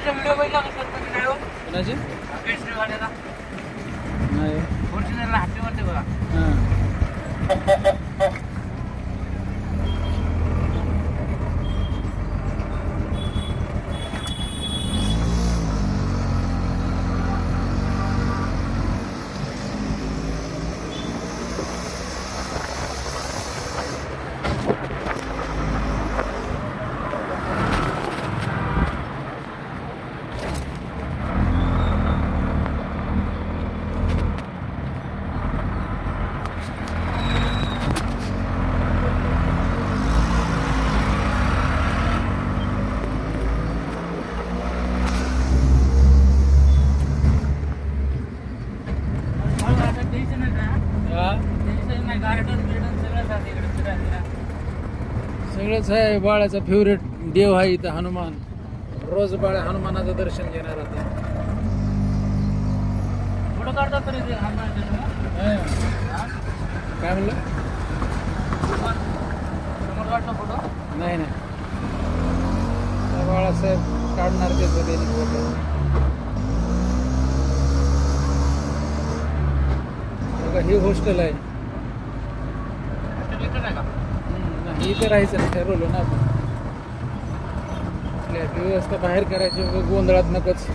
Video बघितला का sarpanch driver कोणाची पेट्रोल गाड्याला नाही फॉर्च्युनरला हॅपी म्हणते बघा. हां सगळंच आहे. बाळाचा फेवरेट देव आहे इथं हनुमान. रोज बाळा हनुमानाचं दर्शन घेणार आता. फोटो काढतात तरी ते काय म्हणलं समोर काढतो फोटो. नाही नाही त्या बाळासाहेब काढणार त्याचं त्यांनी फोटो. बघा ही हॉस्टेल आहे. नाही इथं राहायचं नाही ठरवलं ना आपण. आपल्या व्यवस्था बाहेर करायची गोंधळात नकोच.